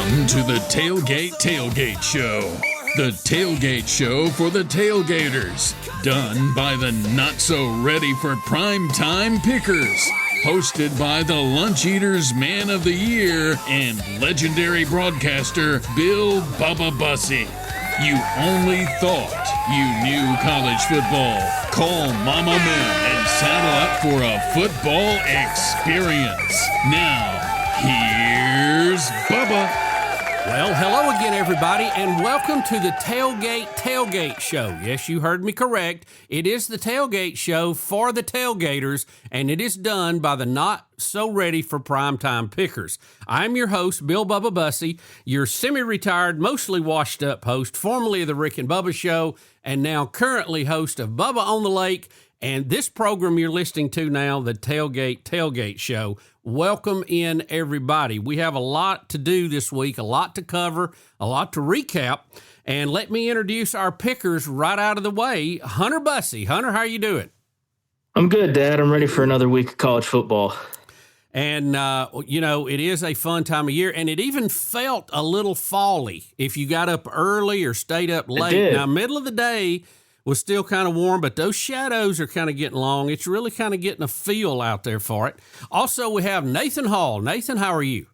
Welcome to the Tailgate Tailgate Show. The tailgate show for the tailgaters. Done by the not-so-ready for primetime pickers. Hosted by the Lunch Eaters Man of the Year and legendary broadcaster Bill Bubba Bussey. You only thought you knew college football. Call Mama Moon and saddle up for a football experience. Now, here's Bubba. Well, hello again, everybody, and welcome to the Tailgate Tailgate Show. Yes, you heard me correct. It is the Tailgate Show for the tailgaters, and it is done by the not-so-ready for primetime pickers. I'm your host, Bill Bubba Bussey, your semi-retired, mostly washed-up host, formerly of the Rick and Bubba Show, and now currently host of Bubba on the Lake, and this program you're listening to now, the Tailgate Tailgate Show. Welcome in, everybody. We have a lot to do this week, a lot to cover, a lot to recap. And let me introduce our pickers right out of the way. Hunter Bussey. Hunter, how are you doing? I'm good, Dad. I'm ready for another week of college football. And, it is a fun time of year, and it even felt a little fall-y if you got up early or stayed up late. It did. Now, middle of the day was still kind of warm, but those shadows are kind of getting long. It's really kind of getting a feel out there for it. Also, we have Nathan Hall. Nathan, how are you?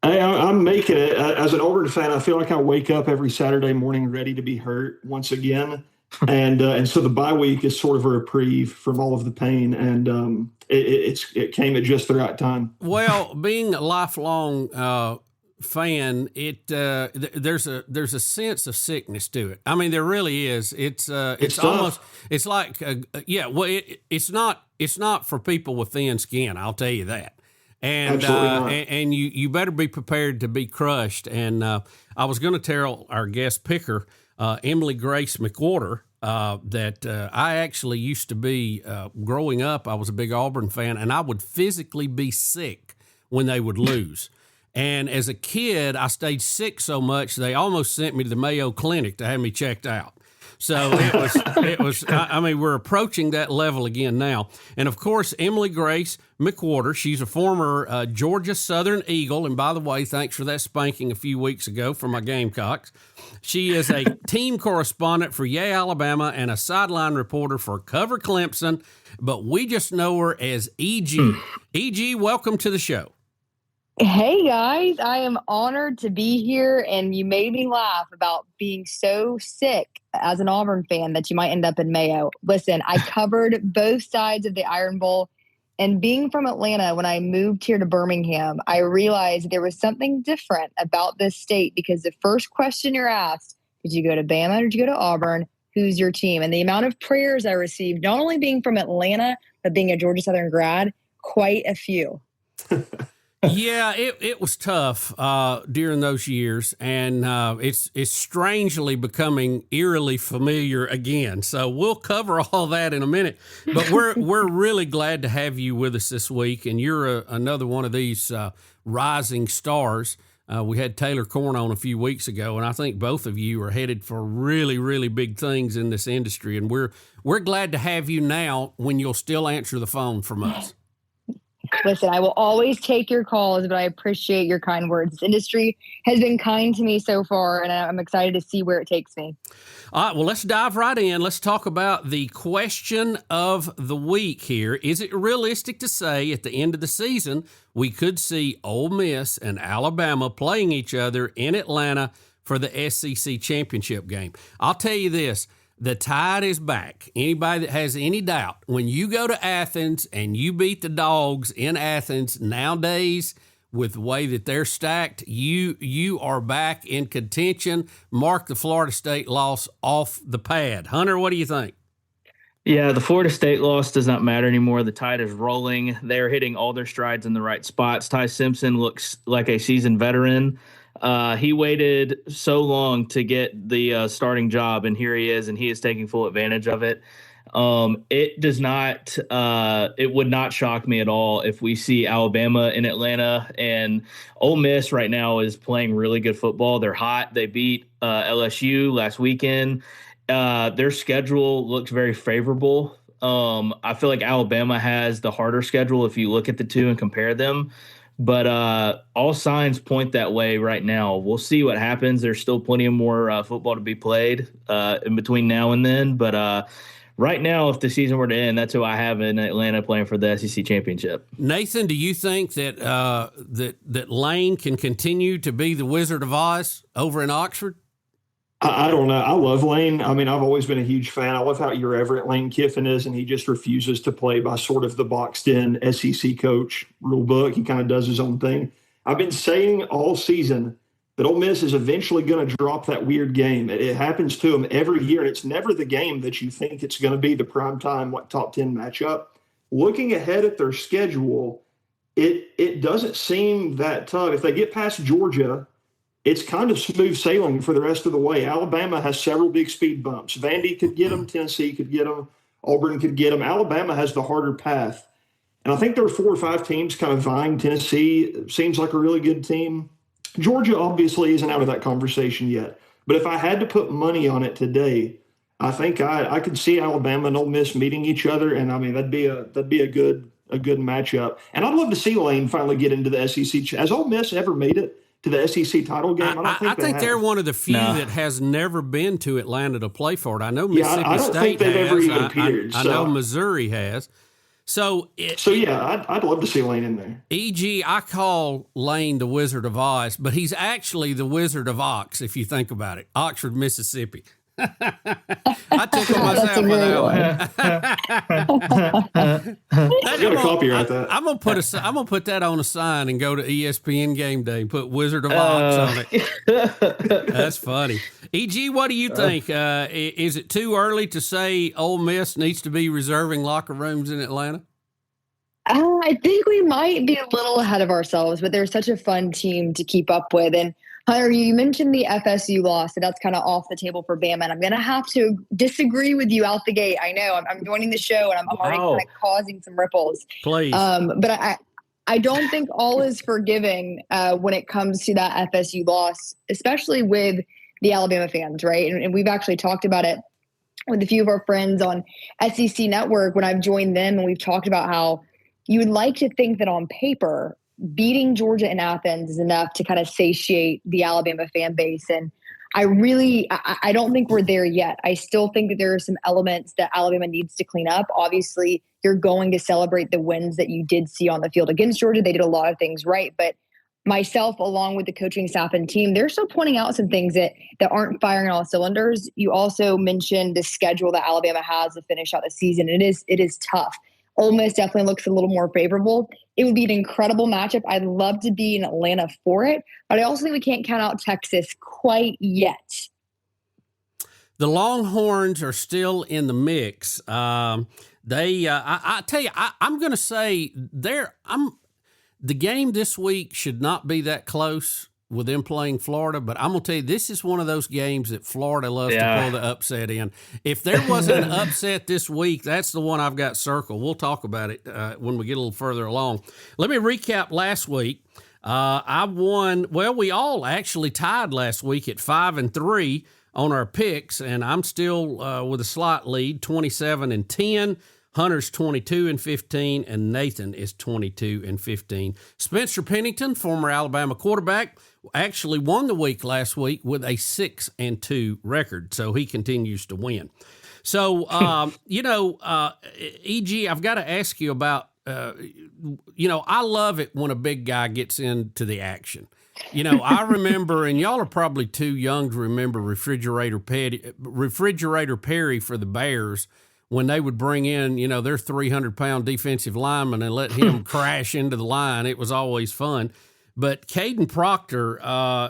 Hey, I'm making it. As an Auburn fan, I feel like I wake up every Saturday morning ready to be hurt once again. And so the bye week is sort of a reprieve from all of the pain, and it came at just the right time. Well, being a lifelong fan, there's a sense of sickness to it. I mean, there really is. It's almost, it's like it's not for people with thin skin. I'll tell you that. And and you better be prepared to be crushed. And I was going to tell our guest picker, Emily Grace McWhorter, that I actually used to be growing up. I was a big Auburn fan, and I would physically be sick when they would lose. And as a kid, I stayed sick so much they almost sent me to the Mayo Clinic to have me checked out. So it was. I mean, we're approaching that level again now. And of course, Emily Grace McWhorter, she's a former Georgia Southern Eagle. And by the way, thanks for that spanking a few weeks ago for my Gamecocks. She is a team correspondent for Yale, Alabama, and a sideline reporter for Cover Clemson. But we just know her as EG. EG, welcome to the show. Hey guys, I am honored to be here, and you made me laugh about being so sick as an Auburn fan that you might end up in Mayo. Listen, I covered both sides of the Iron Bowl, and being from Atlanta, when I moved here to Birmingham, I realized there was something different about this state because the first question you're asked, did you go to Bama or did you go to Auburn? Who's your team? And the amount of prayers I received, not only being from Atlanta, but being a Georgia Southern grad, quite a few. Yeah, it was tough during those years, and it's strangely becoming eerily familiar again. So we'll cover all that in a minute. But we're really glad to have you with us this week, and you're another one of these rising stars. We had Taylor Corn on a few weeks ago, and I think both of you are headed for really, really big things in this industry. And we're glad to have you now when you'll still answer the phone from us. Listen, I will always take your calls, but I appreciate your kind words. This industry has been kind to me so far, and I'm excited to see where it takes me. All right, well, let's dive right in. Let's talk about the question of the week here. Is it realistic to say at the end of the season we could see Ole Miss and Alabama playing each other in Atlanta for the SEC championship game? I'll tell you this. The tide is back. Anybody that has any doubt, when you go to Athens and you beat the Dogs in Athens nowadays with the way that they're stacked, you are back in contention. Mark the Florida State loss off the pad. Hunter, what do you think? Yeah, the Florida State loss does not matter anymore. The tide is rolling. They're hitting all their strides in the right spots. Ty Simpson looks like a seasoned veteran. He waited so long to get the starting job, and here he is, and he is taking full advantage of it. It would not shock me at all if we see Alabama in Atlanta, and Ole Miss right now is playing really good football. They're hot. They beat LSU last weekend. Their schedule looks very favorable. I feel like Alabama has the harder schedule if you look at the two and compare them. but all signs point that way right now. We'll see what happens. There's still plenty of more football to be played in between now and then. But right now, if the season were to end, that's who I have in Atlanta playing for the SEC championship. Nathan, do you think that that Lane can continue to be the Wizard of Oz over in Oxford? I don't know. I love Lane. I mean, I've always been a huge fan. I love how irreverent Lane Kiffin is, and he just refuses to play by sort of the boxed-in SEC coach rule book. He kind of does his own thing. I've been saying all season that Ole Miss is eventually going to drop that weird game. It happens to them every year, and it's never the game that you think it's going to be the primetime, top 10 matchup. Looking ahead at their schedule, it doesn't seem that tough. If they get past Georgia, it's kind of smooth sailing for the rest of the way. Alabama has several big speed bumps. Vandy could get them. Tennessee could get them. Auburn could get them. Alabama has the harder path. And I think there are 4 or 5 teams kind of vying. Tennessee seems like a really good team. Georgia obviously isn't out of that conversation yet. But if I had to put money on it today, I think I could see Alabama and Ole Miss meeting each other. And, I mean, that'd be a good matchup. And I'd love to see Lane finally get into the SEC. Has Ole Miss ever made it to the SEC title game? I think they're one of the few that has never been to Atlanta to play for it. I know Mississippi I don't State think they've has. ever even appeared. I know Missouri has. I'd love to see Lane in there. E.G., I call Lane the Wizard of Oz, but he's actually the Wizard of Ox, if you think about it. Oxford, Mississippi. I tickled myself with that one. I'm gonna copyright that. I'm gonna put that on a sign and go to ESPN Game Day and put Wizard of Ox on it. That's funny. EG, what do you think? Is it too early to say Ole Miss needs to be reserving locker rooms in Atlanta? I think we might be a little ahead of ourselves, but they're such a fun team to keep up with. And Hunter, you mentioned the FSU loss, so that's kind of off the table for Bama. And I'm going to have to disagree with you out the gate. I know I'm joining the show, and I'm already kind of causing some ripples. Please. But I don't think all is forgiving when it comes to that FSU loss, especially with the Alabama fans, right? And we've actually talked about it with a few of our friends on SEC Network when I've joined them, and we've talked about how you would like to think that on paper, beating Georgia in Athens is enough to kind of satiate the Alabama fan base. And I don't think we're there yet. I still think that there are some elements that Alabama needs to clean up. Obviously, you're going to celebrate the wins that you did see on the field against Georgia. They did a lot of things right. But myself, along with the coaching staff and team, they're still pointing out some things that aren't firing on all cylinders. You also mentioned the schedule that Alabama has to finish out the season. It is tough. Ole Miss definitely looks a little more favorable. It would be an incredible matchup. I'd love to be in Atlanta for it, but I also think we can't count out Texas quite yet. The Longhorns are still in the mix. I tell you, I'm going to say the game this week should not be that close with them playing Florida, but I'm going to tell you, this is one of those games that Florida loves to pull the upset in. If there was an upset this week, that's the one I've got circled. We'll talk about it when we get a little further along. Let me recap last week. I won. Well, we all actually tied last week at 5-3 on our picks, and I'm still with a slight lead, 27-10. Hunter's 22-15, and Nathan is 22-15. Spencer Pennington, former Alabama quarterback, actually won the week last week with a 6-2 record, so he continues to win. So, EG, I've got to ask you about, I love it when a big guy gets into the action. I remember, and y'all are probably too young to remember Refrigerator Perry for the Bears, when they would bring in, their 300-pound defensive lineman and let him crash into the line. It was always fun. But Caden Proctor,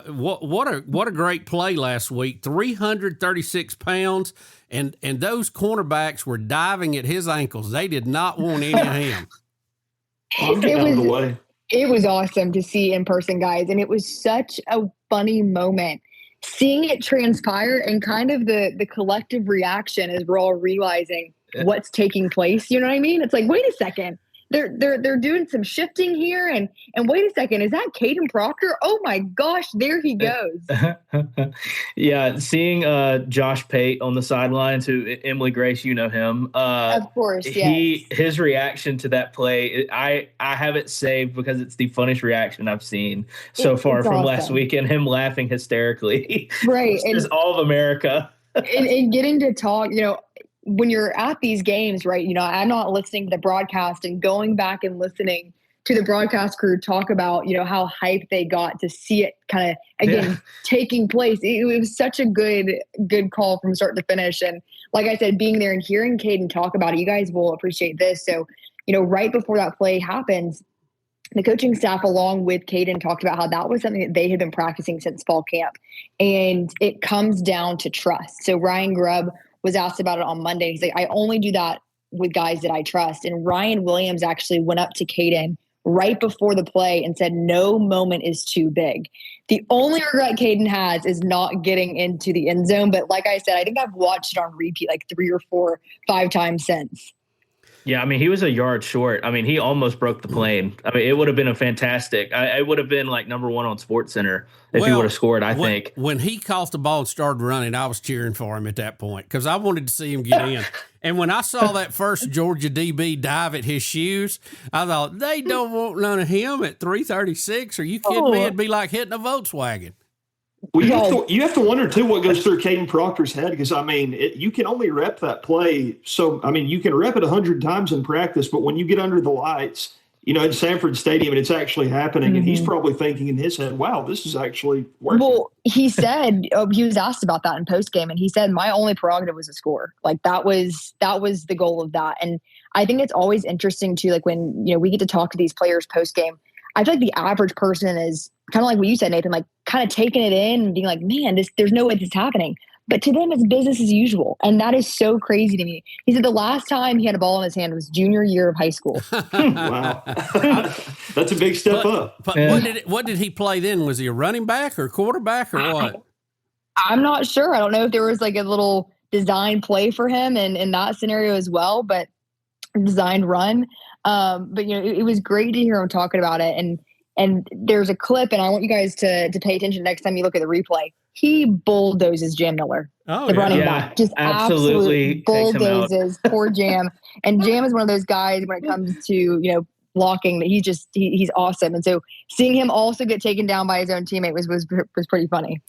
what a great play last week, 336 pounds, and those cornerbacks were diving at his ankles. They did not want any of him. It was awesome to see in person, guys, and it was such a funny moment. Seeing it transpire and kind of the collective reaction as we're all realizing what's taking place. You know what I mean? It's like, wait a second. they're doing some shifting here, and wait a second, is that Caden Proctor? Oh my gosh, there he goes. Yeah, seeing Josh Pate on the sidelines, who Emily Grace, you know him. Of course, yes. His reaction to that play, I have it saved because it's the funniest reaction I've seen so far from last weekend. Him laughing hysterically, right? It's all of America. and getting to talk, when you're at these games, right? I'm not listening to the broadcast and going back and listening to the broadcast crew talk about, how hyped they got to see it kind of again taking place. It was such a good call from start to finish. And like I said, being there and hearing Caden talk about it, you guys will appreciate this. So, right before that play happens, the coaching staff along with Caden talked about how that was something that they had been practicing since fall camp. And it comes down to trust. So Ryan Grubb was asked about it on Monday. He's like, I only do that with guys that I trust. And Ryan Williams actually went up to Caden right before the play and said, no moment is too big. The only regret Caden has is not getting into the end zone. But like I said, I think I've watched it on repeat like 3 or 4, 5 times since. Yeah, I mean, he was a yard short. I mean, he almost broke the plane. I mean, it would have been a fantastic. It would have been like number 1 on SportsCenter if he would have scored, I think. When he caught the ball and started running, I was cheering for him at that point because I wanted to see him get in. And when I saw that first Georgia DB dive at his shoes, I thought, they don't want none of him at 336. Are you kidding me? It'd be like hitting a Volkswagen. Well, you have to wonder, too, what goes through Caden Proctor's head because, I mean, you can only rep that play. So, I mean, you can rep it 100 times in practice, but when you get under the lights, in Sanford Stadium and it's actually happening, and he's probably thinking in his head, wow, this is actually working. Well, he said, he was asked about that in postgame, and he said, my only prerogative was to score. Like, that was the goal of that. And I think it's always interesting, too, like when, we get to talk to these players postgame, I feel like the average person is kind of like what you said, Nathan, like kind of taking it in and being like, man, there's no way this is happening. But to them, it's business as usual. And that is so crazy to me. He said the last time he had a ball in his hand was junior year of high school. Wow. That's a big step up. But what did he play then? Was he a running back or quarterback or what? I'm not sure. I don't know if there was like a little design play for him in that scenario as well, but designed run. But it was great to hear him talking about it. And there's a clip, and I want you guys to pay attention next time you look at the replay. He bulldozes Jam Miller, the running back. Just absolutely bulldozes poor Jam. And Jam is one of those guys when it comes to, blocking, that he's awesome. And so seeing him also get taken down by his own teammate was pretty funny.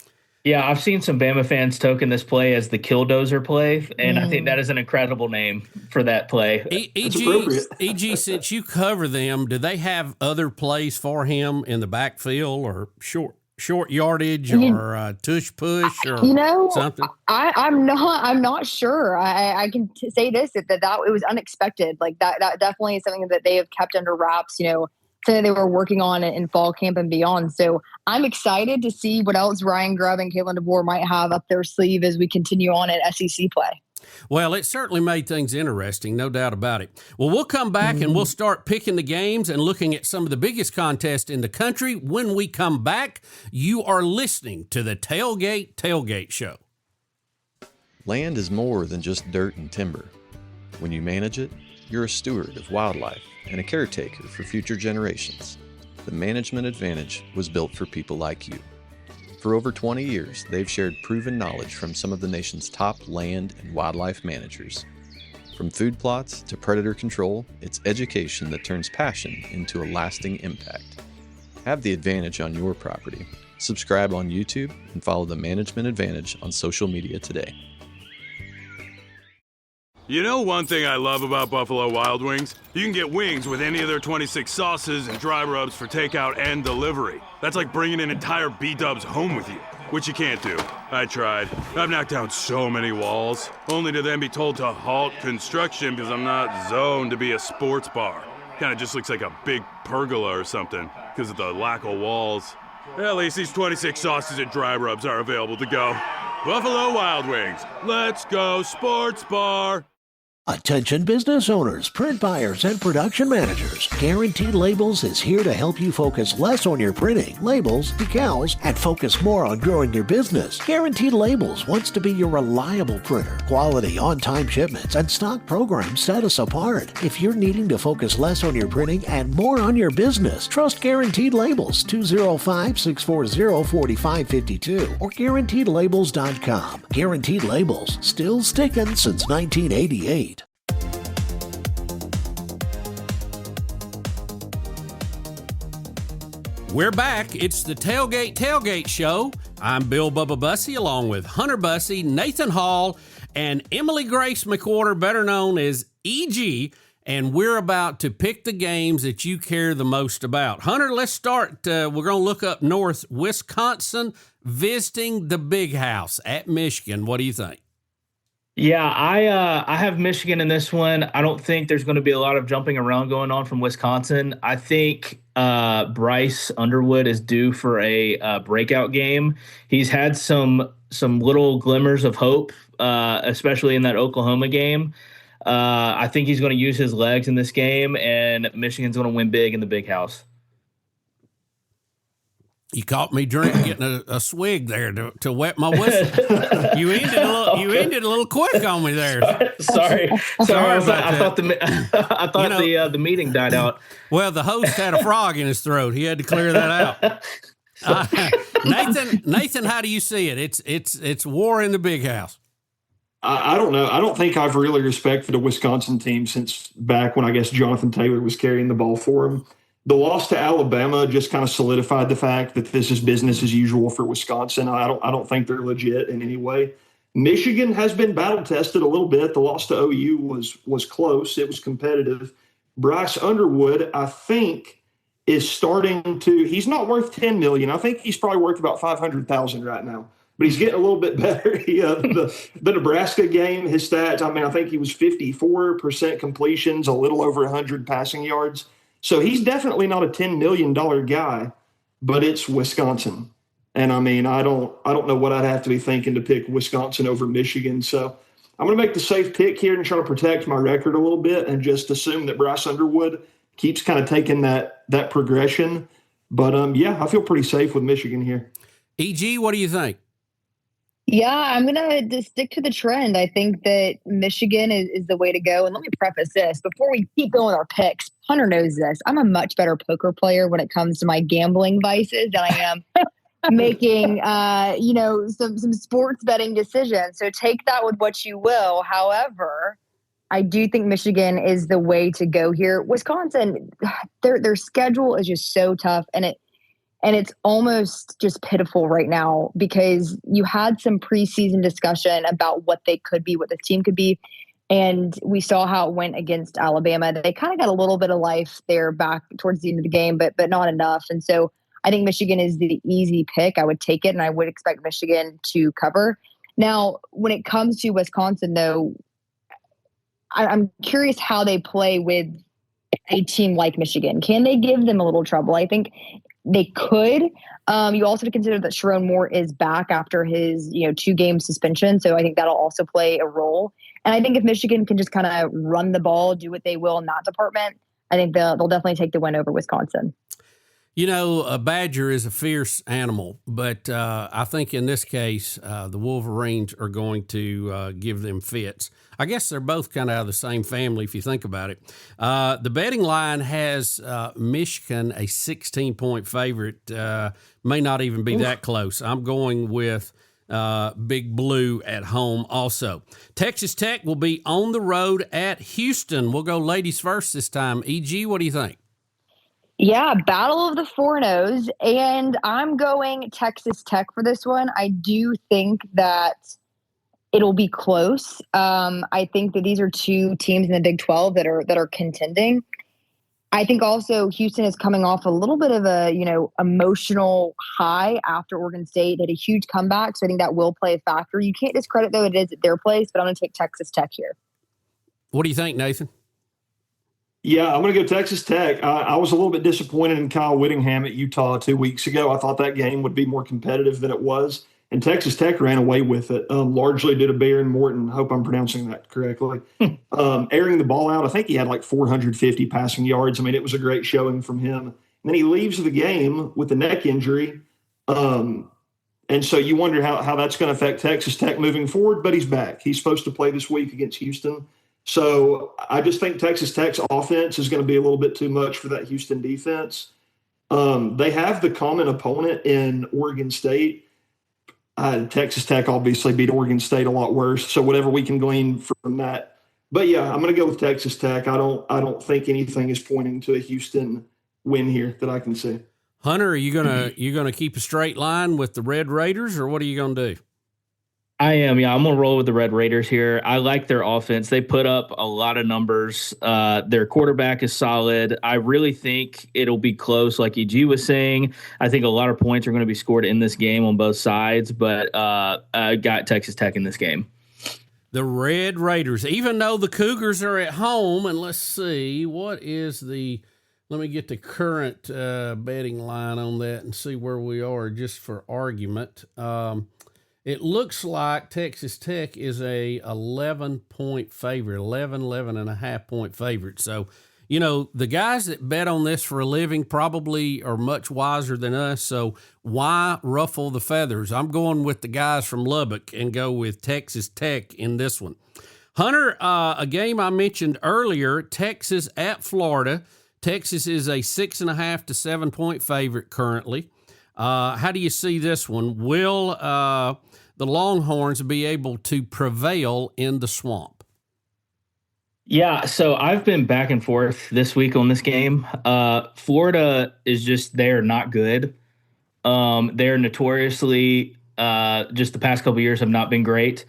Yeah, I've seen some Bama fans token this play as the Killdozer play, and I think that is an incredible name for that play. EG, since you cover them, do they have other plays for him in the backfield or short yardage or tush push or something? I'm not sure. I can say this, that it was unexpected. Like that definitely is something that they have kept under wraps, something they were working on in fall camp and beyond. So I'm excited to see what else Ryan Grubb and Kalen DeBoer might have up their sleeve as we continue on at SEC play. Well, it certainly made things interesting, no doubt about it. Well, we'll come back and we'll start picking the games and looking at some of the biggest contests in the country. When we come back, you are listening to the Tailgate Tailgate Show. Land is more than just dirt and timber. When you manage it, you're a steward of wildlife and a caretaker for future generations. The Management Advantage was built for people like you. For over 20 years, they've shared proven knowledge from some of the nation's top land and wildlife managers. From food plots to predator control, it's education that turns passion into a lasting impact. Have the advantage on your property. Subscribe on YouTube and follow the Management Advantage on social media today. You know one thing I love about Buffalo Wild Wings? You can get wings with any of their 26 sauces and dry rubs for takeout and delivery. That's like bringing an entire B-dubs home with you, which you can't do. I tried. I've knocked down so many walls, only to then be told to halt construction because I'm not zoned to be a sports bar. Kinda just looks like a big pergola or something because of the lack of walls. At least these 26 sauces and dry rubs are available to go. Buffalo Wild Wings. Let's go sports bar. Attention business owners, print buyers, and production managers. Guaranteed Labels is here to help you focus less on your printing, labels, decals, and focus more on growing your business. Guaranteed Labels wants to be your reliable printer. Quality, on-time shipments, and stock programs set us apart. If you're needing to focus less on your printing and more on your business, trust Guaranteed Labels, 205-640-4552 or GuaranteedLabels.com. Guaranteed Labels, still sticking since 1988. We're back. It's the Tailgate Tailgate Show. I'm Bill Bubba Bussey, along with Hunter Bussey, Nathan Hall, and Emily Grace McWhorter, better known as EG, and we're about to pick the games that you care the most about. Hunter, let's start. We're going to look up north. Wisconsin visiting the Big House at Michigan. What do you think? Yeah, I have Michigan in this one. I don't think there's going to be a lot of jumping around going on from Wisconsin. I think Bryce Underwood is due for a breakout game. He's had some little glimmers of hope, especially in that Oklahoma game. I think he's going to use his legs in this game, and Michigan's going to win big in the Big House. You caught me getting a swig there to wet my whistle. You ended a little quick on me there. Sorry. I thought the meeting died out. Well, the host had a frog in his throat. He had to clear that out. Nathan, how do you see it? It's war in the Big House. I don't know. I don't think I've really respected a Wisconsin team since back when I guess Jonathan Taylor was carrying the ball for him. The loss to Alabama just kind of solidified the fact that this is business as usual for Wisconsin. I don't think they're legit in any way. Michigan has been battle tested a little bit. The loss to OU was close. It was competitive. Bryce Underwood, I think, is starting to. He's not worth $10 million. I think he's probably worth about $500,000 right now. But he's getting a little bit better. The Nebraska game, his stats. I mean, I think he was 54% completions, a little over 100 passing yards. So he's definitely not a $10 million guy, but it's Wisconsin. And I mean, I don't know what I'd have to be thinking to pick Wisconsin over Michigan. So I'm going to make the safe pick here and try to protect my record a little bit and just assume that Bryce Underwood keeps kind of taking that progression. But yeah, I feel pretty safe with Michigan here. EG, what do you think? Yeah, I'm going to just stick to the trend. I think that Michigan is the way to go. And let me preface this. Before we keep going with our picks, Hunter knows this. I'm a much better poker player when it comes to my gambling vices than I am making, some sports betting decisions. So take that with what you will. However, I do think Michigan is the way to go here. Wisconsin, their schedule is just so tough. And it's almost just pitiful right now because you had some preseason discussion about what they could be, what this team could be. And we saw how it went against Alabama. They kind of got a little bit of life there back towards the end of the game, but not enough. And so I think Michigan is the easy pick. I would take it, and I would expect Michigan to cover. Now, when it comes to Wisconsin, though, I'm curious how they play with a team like Michigan. Can they give them a little trouble? I think they could. You also have to consider that Sharon Moore is back after his 2-game suspension. So I think that'll also play a role. And I think if Michigan can just kind of run the ball, do what they will in that department, I think they'll definitely take the win over Wisconsin. A badger is a fierce animal, but I think in this case, the Wolverines are going to give them fits. I guess they're both kind of out of the same family if you think about it. The betting line has Michigan a 16-point favorite. May not even be that close. I'm going with Big Blue at home also. Texas Tech will be on the road at Houston. We'll go ladies first this time. EG, what do you think? Yeah, battle of the 4-0s, and I'm going Texas Tech for this one. I do think that it'll be close. I think that these are two teams in the Big 12 that are contending. I think also Houston is coming off a little bit of a emotional high after Oregon State. They had a huge comeback, so I think that will play a factor. You can't discredit though it is at their place, but I'm going to take Texas Tech here. What do you think, Nathan? Yeah, I'm going to go Texas Tech. I was a little bit disappointed in Kyle Whittingham at Utah 2 weeks ago. I thought that game would be more competitive than it was. and Texas Tech ran away with it, largely due to Baron Morton. I hope I'm pronouncing that correctly. Airing the ball out. I think he had like 450 passing yards. I mean, it was a great showing from him. And then he leaves the game with a neck injury. And so you wonder how that's going to affect Texas Tech moving forward, but he's back. He's supposed to play this week against Houston. So I just think Texas Tech's offense is going to be a little bit too much for that Houston defense. They have the common opponent in Oregon State. Texas Tech obviously beat Oregon State a lot worse. So whatever we can glean from that. But yeah, I'm going to go with Texas Tech. I don't think anything is pointing to a Houston win here that I can see. Hunter, are you gonna keep a straight line with the Red Raiders, or what are you gonna do? I am. Yeah, I'm going to roll with the Red Raiders here. I like their offense. They put up a lot of numbers. Their quarterback is solid. I really think it'll be close, like EG was saying. I think a lot of points are going to be scored in this game on both sides, but I got Texas Tech in this game. The Red Raiders, even though the Cougars are at home, and let's see, let me get the current betting line on that and see where we are just for argument. It looks like Texas Tech is a 11-point favorite, 11.5-point favorite. So, the guys that bet on this for a living probably are much wiser than us. So why ruffle the feathers? I'm going with the guys from Lubbock and go with Texas Tech in this one. Hunter, a game I mentioned earlier, Texas at Florida. Texas is a 6.5 to 7-point favorite currently. How do you see this one? Will the Longhorns be able to prevail in the Swamp? Yeah, so I've been back and forth this week on this game. Florida is just, they're not good. They're notoriously, just the past couple of years have not been great.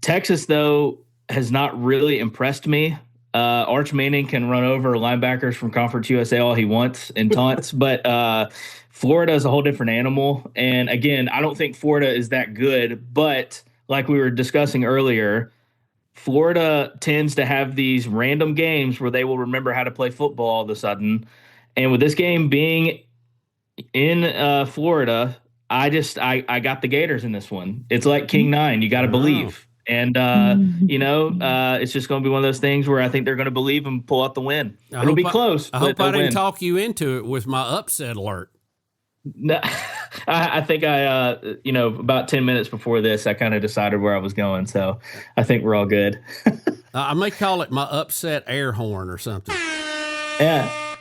Texas, though, has not really impressed me. Arch Manning can run over linebackers from Conference USA all he wants in taunts, but Florida is a whole different animal. And again, I don't think Florida is that good, but like we were discussing earlier, Florida tends to have these random games where they will remember how to play football all of a sudden. And with this game being in Florida, I got the Gators in this one. It's like King 9. You got to believe. And, it's just going to be one of those things where I think they're going to believe and pull out the win. It'll be close. I hope I didn't talk you into it with my upset alert. No, I think about 10 minutes before this, I kind of decided where I was going. So I think we're all good. I may call it my upset air horn or something. Yeah.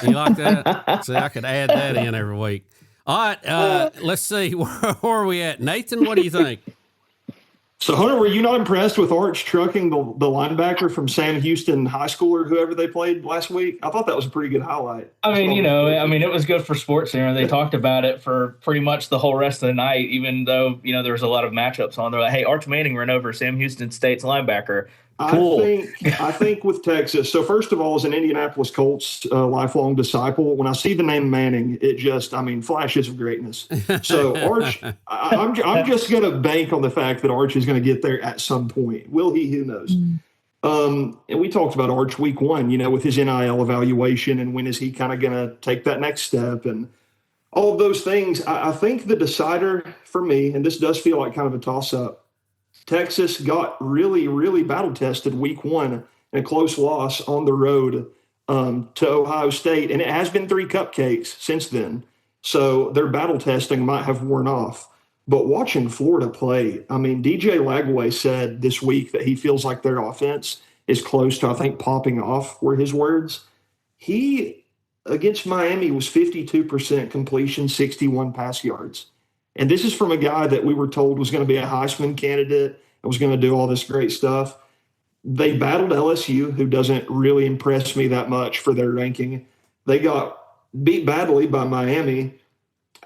You like that? See, I could add that in every week. All right. Let's see. Where are we at? Nathan, what do you think? So, Hunter, were you not impressed with Arch trucking the linebacker from Sam Houston High School or whoever they played last week? I thought that was a pretty good highlight. I mean, it was good for Sports Center. They talked about it for pretty much the whole rest of the night, even though, there was a lot of matchups on. They're like, hey, Arch Manning ran over Sam Houston State's linebacker. Cool. I think with Texas. So first of all, as an Indianapolis Colts lifelong disciple, when I see the name Manning, it just, flashes of greatness. So Arch, I'm just going to bank on the fact that Arch is going to get there at some point. Will he? Who knows? And we talked about Arch week 1, with his NIL evaluation and when is he kind of going to take that next step and all of those things. I think the decider for me, and this does feel like kind of a toss-up, Texas got really, really battle-tested week 1 in a close loss on the road to Ohio State, and it has been 3 cupcakes since then. So their battle testing might have worn off. But watching Florida play, DJ Lagway said this week that he feels like their offense is close to, I think, popping off were his words. He, against Miami, was 52% completion, 61 pass yards. And this is from a guy that we were told was going to be a Heisman candidate and was going to do all this great stuff. They battled LSU, who doesn't really impress me that much for their ranking. They got beat badly by Miami.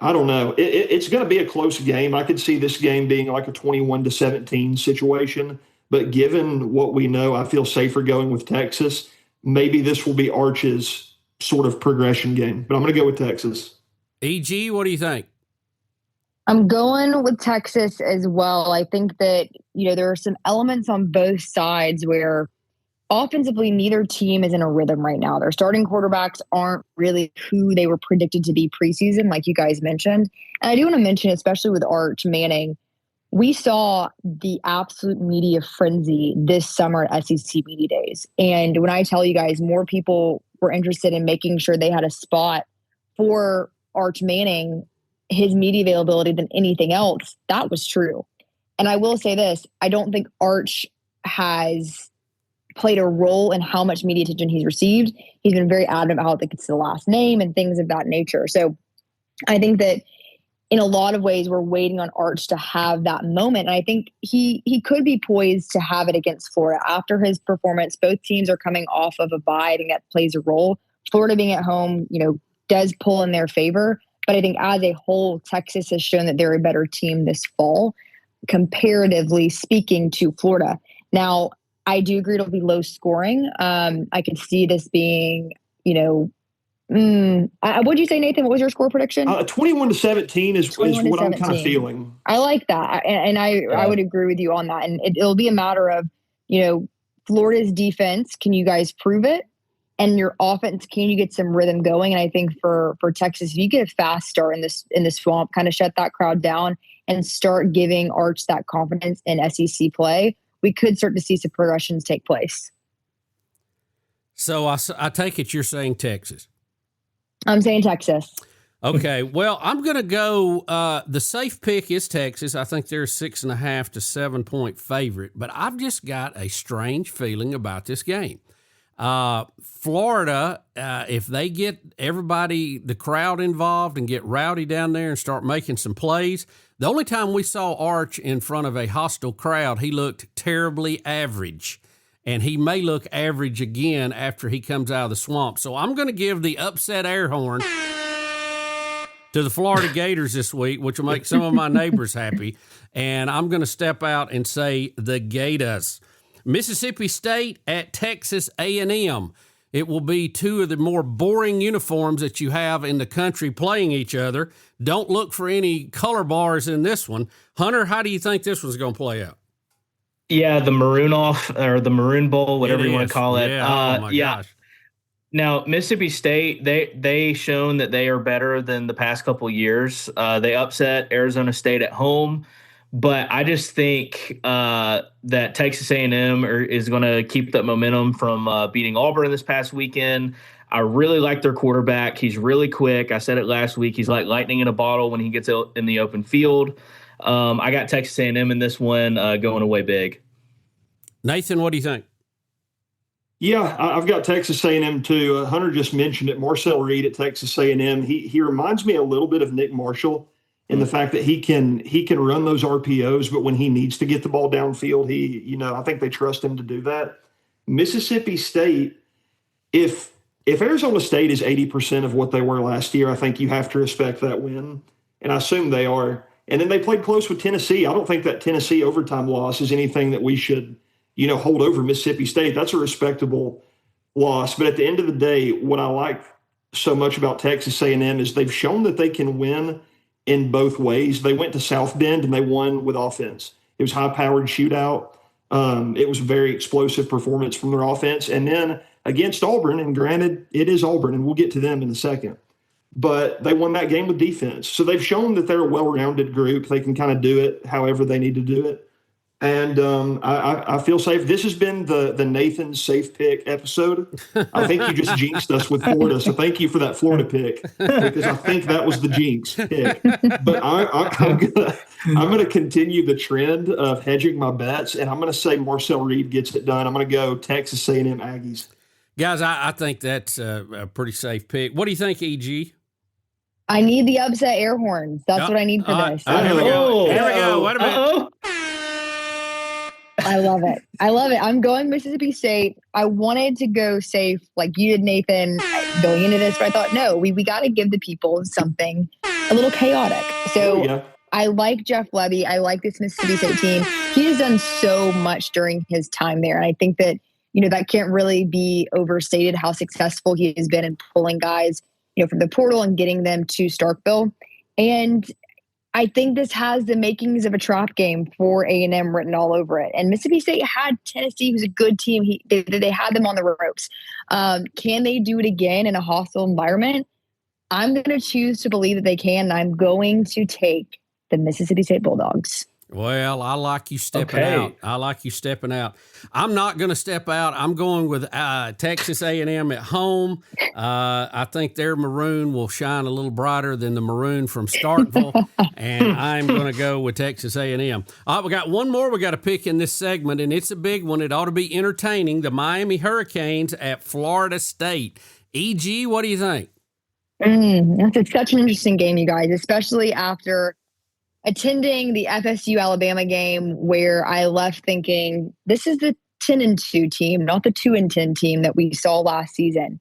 I don't know. It's going to be a close game. I could see this game being like a 21-17 situation. But given what we know, I feel safer going with Texas. Maybe this will be Arch's sort of progression game. But I'm going to go with Texas. EG, what do you think? I'm going with Texas as well. I think that, there are some elements on both sides where offensively, neither team is in a rhythm right now. Their starting quarterbacks aren't really who they were predicted to be preseason, like you guys mentioned. And I do want to mention, especially with Arch Manning, we saw the absolute media frenzy this summer at SEC Media Days. And when I tell you guys, more people were interested in making sure they had a spot for Arch Manning, his media availability, than anything else, that was true. And I will say this, I don't think Arch has played a role in how much media attention he's received. He's been very adamant about how it's the last name and things of that nature. So I think that in a lot of ways, we're waiting on Arch to have that moment. And I think he could be poised to have it against Florida. After his performance, both teams are coming off of a bye. I think that plays a role. Florida being at home, does pull in their favor. But I think as a whole, Texas has shown that they're a better team this fall, comparatively speaking to Florida. Now, I do agree it'll be low scoring. I could see this being, what'd you say, Nathan? What was your score prediction? 21-17 is what I'm kind of feeling. I like that. And I would agree with you on that. And it'll be a matter of, Florida's defense. Can you guys prove it? And your offense, can you get some rhythm going? And I think for Texas, if you get a fast start in the swamp, kind of shut that crowd down and start giving Arch that confidence in SEC play, we could start to see some progressions take place. So I take it you're saying Texas. I'm saying Texas. Okay. Well, I'm going to go, the safe pick is Texas. I think they're 6.5 to 7 point favorite, but I've just got a strange feeling about this game. Florida, if they get everybody, the crowd involved and get rowdy down there and start making some plays. The only time we saw Arch in front of a hostile crowd, he looked terribly average, and he may look average again after he comes out of the swamp. So I'm going to give the upset air horn to the Florida Gators this week, which will make some of my neighbors happy. And I'm going to step out and say the Gators. Mississippi State at Texas A&M. It will be two of the more boring uniforms that you have in the country playing each other. Don't look for any color bars in this one. Hunter, how do you think this one's going to play out? Yeah, the Maroon Off or the Maroon Bowl, whatever you want to call it. Yeah, oh my gosh. Now, Mississippi State, they shown that they are better than the past couple years. They upset Arizona State at home. But I just think that Texas A&M is going to keep that momentum from beating Auburn this past weekend. I really like their quarterback. He's really quick. I said it last week. He's like lightning in a bottle when he gets out in the open field. I got Texas A&M in this one going away big. Nathan, what do you think? Yeah, I've got Texas A&M too. Hunter just mentioned it. Marcel Reed at Texas A&M. He reminds me a little bit of Nick Marshall in the fact that he can run those RPOs, but when he needs to get the ball downfield, I think they trust him to do that. Mississippi State, if Arizona State is 80% of what they were last year, I think you have to respect that win, and I assume they are. And then they played close with Tennessee. I don't think that Tennessee overtime loss is anything that we should, hold over Mississippi State. That's a respectable loss. But at the end of the day, what I like so much about Texas A&M is they've shown that they can win in both ways. They went to South Bend and they won with offense. It was high-powered shootout. It was a very explosive performance from their offense. And then against Auburn, and granted, it is Auburn, and we'll get to them in a second, but they won that game with defense. So they've shown that they're a well-rounded group. They can kind of do it however they need to do it. And I feel safe. This has been the Nathan safe pick episode. I think you just jinxed us with Florida, so thank you for that Florida pick, because I think that was the jinx pick. But I'm gonna continue the trend of hedging my bets, and I'm gonna say Marcel Reed gets it done. I'm gonna go Texas A&M Aggies. Guys, I think that's a pretty safe pick. What do you think, EG? I need the upset air horns. That's what I need for this. Here we go. Here we go. Wait a minute. I love it. I'm going Mississippi State. I wanted to go safe like you did, Nathan, going into this, but I thought, no, we got to give the people something a little chaotic. So I like Jeff Lebby. I like this Mississippi State team. He has done so much during his time there. And I think that, that can't really be overstated how successful he has been in pulling guys, from the portal and getting them to Starkville. And I think this has the makings of a trap game for A&M written all over it. And Mississippi State had Tennessee, who's a good team. They had them on the ropes. Can they do it again in a hostile environment? I'm going to choose to believe that they can. And I'm going to take the Mississippi State Bulldogs. Well, I like you stepping out. I like you stepping out. I'm not going to step out. I'm going with Texas A&M at home. I think their maroon will shine a little brighter than the maroon from Starkville, and I'm going to go with Texas A&M. All right, we got one more we got to pick in this segment, and it's a big one. It ought to be entertaining. The Miami Hurricanes at Florida State. EG, what do you think? That's such an interesting game, you guys, especially after attending the FSU Alabama game where I left thinking this is the 10-2 team, not the 2-10 team that we saw last season.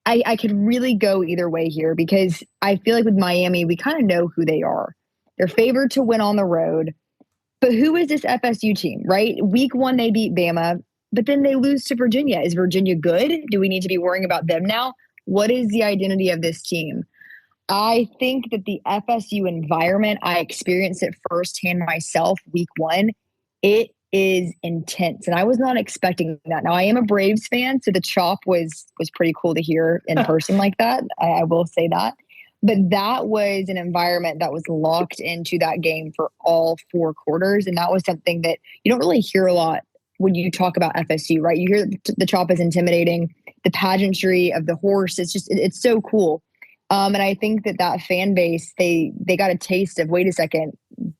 I could really go either way here because I feel like with Miami, we kind of know who they are. They're favored to win on the road. But who is this FSU team, right? Week 1, they beat Bama, but then they lose to Virginia. Is Virginia good? Do we need to be worrying about them now? What is the identity of this team? I think that the FSU environment, I experienced it firsthand myself week 1. It is intense. And I was not expecting that. Now, I am a Braves fan, so the chop was pretty cool to hear in person like that. I will say that. But that was an environment that was locked into that game for all 4 quarters. And that was something that you don't really hear a lot when you talk about FSU, right? You hear the chop is intimidating, the pageantry of the horse. It's so cool. And I think that fan base, they got a taste of, wait a second,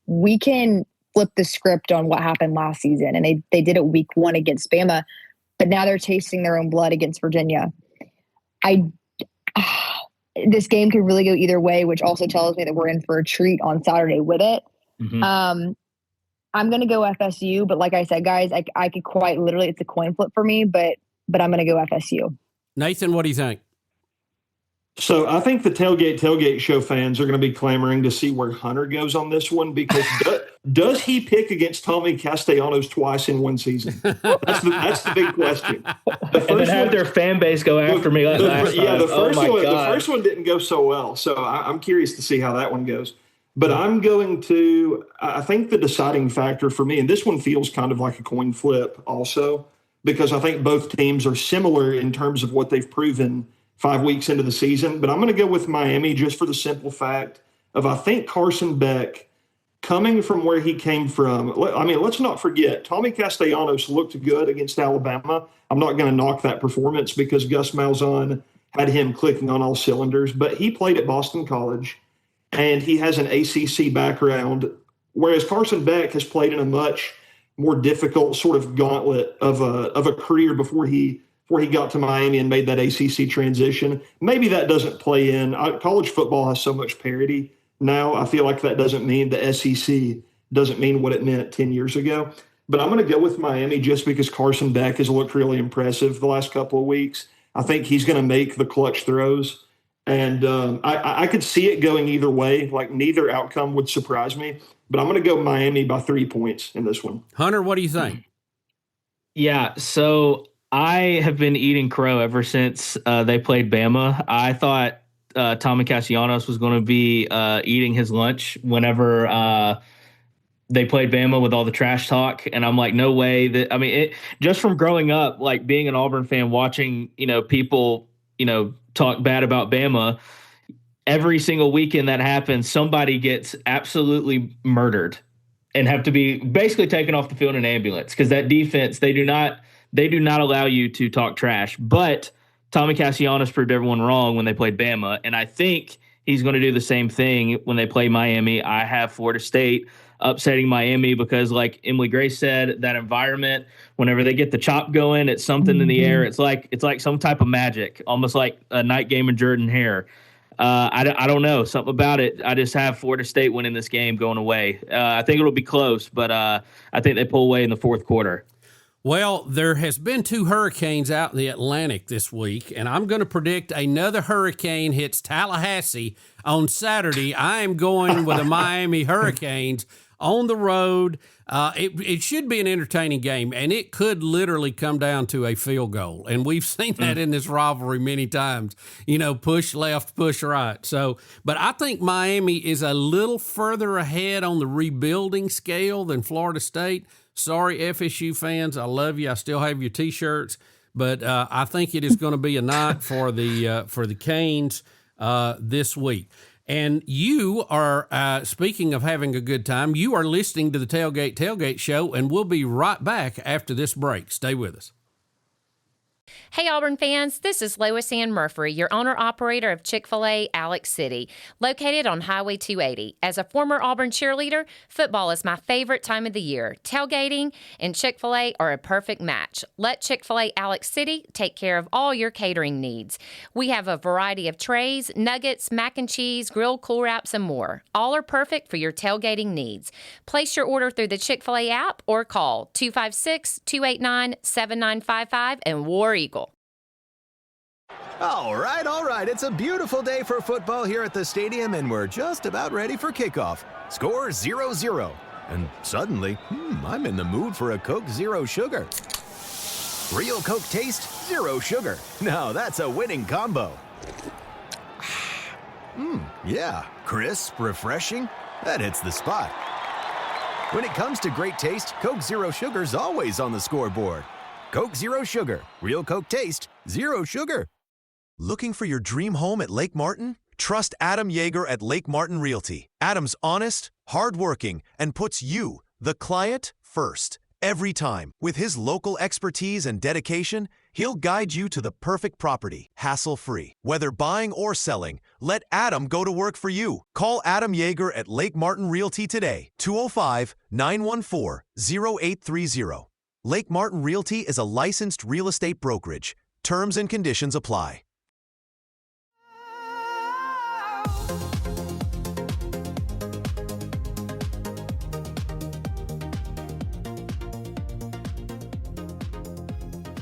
we can flip the script on what happened last season. And they did it week 1 against Bama, but now they're tasting their own blood against Virginia. This game could really go either way, which also tells me that we're in for a treat on Saturday with it. Mm-hmm. I'm going to go FSU, but like I said, guys, I could quite literally, it's a coin flip for me, but I'm going to go FSU. Nathan, what do you think? So I think the Tailgate show fans are going to be clamoring to see where Hunter goes on this one because does he pick against Tommy Castellanos twice in one season? That's the big question. And then have their fan base go after me last time. Yeah, the first one didn't go so well. So I'm curious to see how that one goes. But I'm going to – I think the deciding factor for me, and this one feels kind of like a coin flip also, because I think both teams are similar in terms of what they've proven 5 weeks into the season. But I'm going to go with Miami just for the simple fact of I think Carson Beck, coming from where he came from – I mean, let's not forget, Tommy Castellanos looked good against Alabama. I'm not going to knock that performance because Gus Malzahn had him clicking on all cylinders. But he played at Boston College, and he has an ACC background, whereas Carson Beck has played in a much more difficult sort of gauntlet of a career before he got to Miami and made that ACC transition. Maybe that doesn't play in. College football has so much parity now. I feel like that doesn't mean the SEC doesn't mean what it meant 10 years ago. But I'm going to go with Miami just because Carson Beck has looked really impressive the last couple of weeks. I think he's going to make the clutch throws. And I could see it going either way. Like, neither outcome would surprise me. But I'm going to go Miami by 3 points in this one. Hunter, what do you think? Yeah, so I have been eating crow ever since they played Bama. I thought Tommy Castellanos was going to be eating his lunch whenever they played Bama with all the trash talk. And I'm like, no way. Just from growing up, like being an Auburn fan, watching, people, talk bad about Bama, every single weekend that happens, somebody gets absolutely murdered and have to be basically taken off the field in an ambulance because that defense, they do not allow you to talk trash. But Tommy Castellanos proved everyone wrong when they played Bama, and I think he's going to do the same thing when they play Miami. I have Florida State upsetting Miami because, like Emily Grace said, that environment, whenever they get the chop going, it's something in the air. It's like some type of magic, almost like a night game of Jordan Hare. I don't know, something about it. I just have Florida State winning this game going away. I think it'll be close, but I think they pull away in the fourth quarter. Well, there has been 2 hurricanes out in the Atlantic this week, and I'm going to predict another hurricane hits Tallahassee on Saturday. I am going with the Miami Hurricanes on the road. It should be an entertaining game, and it could literally come down to a field goal. And we've seen that in this rivalry many times, push left, push right. So, but I think Miami is a little further ahead on the rebuilding scale than Florida State. Sorry, FSU fans, I love you. I still have your T-shirts, but I think it is going to be a night for the Canes this week. And you are, speaking of having a good time, you are listening to the Tailgate Tailgate Show, and we'll be right back after this break. Stay with us. Hey Auburn fans, this is Lois Ann Murphy, your owner-operator of Chick-fil-A Alex City, located on Highway 280. As a former Auburn cheerleader, football is my favorite time of the year. Tailgating and Chick-fil-A are a perfect match. Let Chick-fil-A Alex City take care of all your catering needs. We have a variety of trays, nuggets, mac and cheese, grilled cool wraps, and more. All are perfect for your tailgating needs. Place your order through the Chick-fil-A app or call 256-289-7955 and War Eagle. All right. It's a beautiful day for football here at the stadium, and we're just about ready for kickoff. Score 0-0. And suddenly, I'm in the mood for a Coke Zero Sugar. Real Coke taste, zero sugar. Now that's a winning combo. Yeah, crisp, refreshing. That hits the spot. When it comes to great taste, Coke Zero Sugar's always on the scoreboard. Coke Zero Sugar. Real Coke taste, zero sugar. Looking for your dream home at Lake Martin? Trust Adam Yeager at Lake Martin Realty. Adam's honest, hardworking, and puts you, the client, first. Every time. With his local expertise and dedication, he'll guide you to the perfect property, hassle-free. Whether buying or selling, let Adam go to work for you. Call Adam Yeager at Lake Martin Realty today, 205-914-0830. Lake Martin Realty is a licensed real estate brokerage. Terms and conditions apply.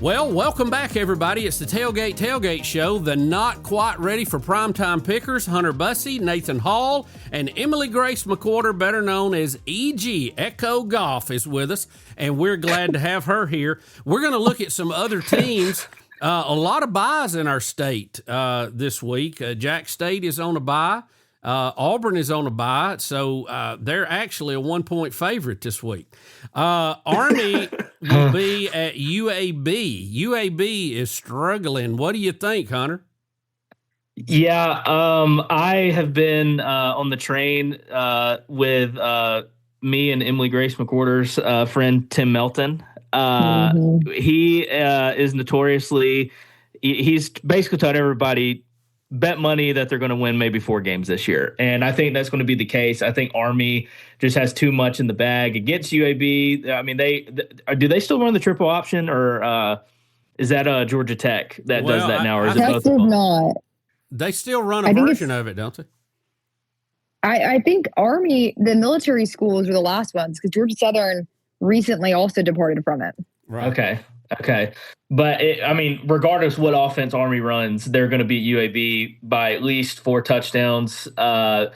Well, welcome back, everybody. It's the Tailgate Tailgate Show. The not quite ready for primetime pickers, Hunter Bussey, Nathan Hall, and Emily Grace McWhorter, better known as EG, Echo Golf, is with us, and we're glad to have her here. We're going to look at some other teams. A lot of buys in our state this week. Jack State is on a bye. Auburn is on a bye, so they're actually a 1-point favorite this week. Army will be at UAB. UAB is struggling. What do you think, Hunter? Yeah, I have been on the train with me and Emily Grace McWhorter's friend Tim Melton. He is notoriously he's basically told everybody bet money that they're going to win maybe 4 games this year. And I think that's going to be the case. I think Army just has too much in the bag against UAB. I mean, do they still run the triple option, or is that Georgia Tech that does that now? Or is it both of them? Not. They still run a version of it, don't they? I think Army, the military schools were the last ones, because Georgia Southern recently also departed from it. Right. Okay. But, regardless what offense Army runs, they're going to beat UAB by at least 4 touchdowns. I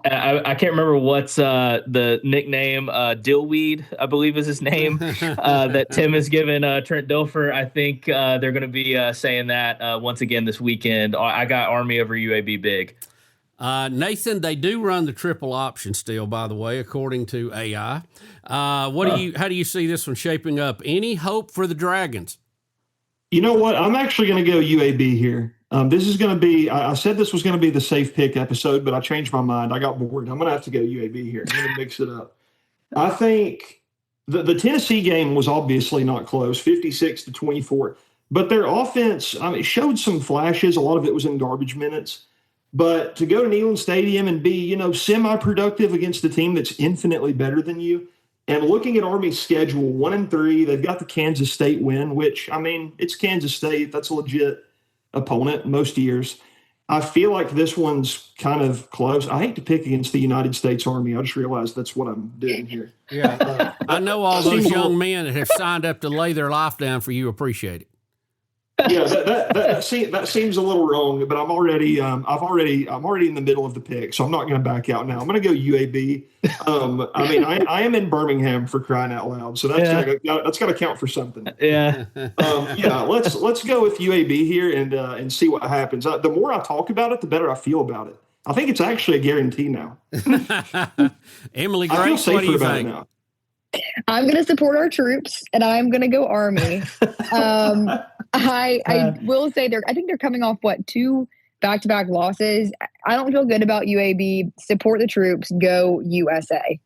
can't remember what's the nickname. Dillweed, I believe is his name, that Tim has given Trent Dilfer. I think they're going to be saying that once again this weekend. I got Army over UAB big. Nathan, they do run the triple option still, by the way, according to AI. How do you see this one shaping up? Any hope for the Dragons? You know what? I'm actually going to go UAB here. This is going to be, I said this was going to be the safe pick episode, but I changed my mind. I got bored. I'm going to have to go UAB here. I'm going to mix it up. I think the Tennessee game was obviously not close, 56-24, but their offense, it showed some flashes. A lot of it was in garbage minutes. But to go to Neyland Stadium and be, semi-productive against a team that's infinitely better than you, and looking at Army's schedule, 1-3, they've got the Kansas State win, which, it's Kansas State. That's a legit opponent most years. I feel like this one's kind of close. I hate to pick against the United States Army. I just realized that's what I'm doing here. Yeah, I know all those young men that have signed up to lay their life down for you appreciate it. Yeah, that seems a little wrong, but I'm already in the middle of the pick, so I'm not going to back out now. I'm going to go UAB. I mean, I am in Birmingham, for crying out loud, so that's got to count for something. Yeah. Yeah, let's go with UAB here and see what happens. The more I talk about it, the better I feel about it. I think it's actually a guarantee now. Emily I feel Grace, what do safer you about it think? now. I'm going to support our troops, and I'm going to go Army. I will say I think they're coming off, 2 back-to-back losses. I don't feel good about UAB. Support the troops. Go USA.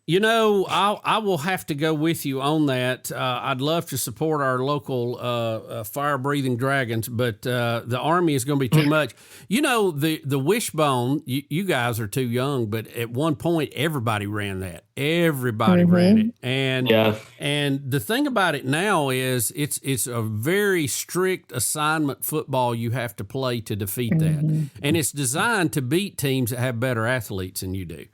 You know, I will have to go with you on that. I'd love to support our local fire-breathing dragons, but the Army is going to be too much. You know, the wishbone, you guys are too young, but at one point, everybody ran that. Everybody ran it. And the thing about it now is it's a very strict assignment football you have to play to defeat that. And it's designed to beat teams that have better athletes than you do.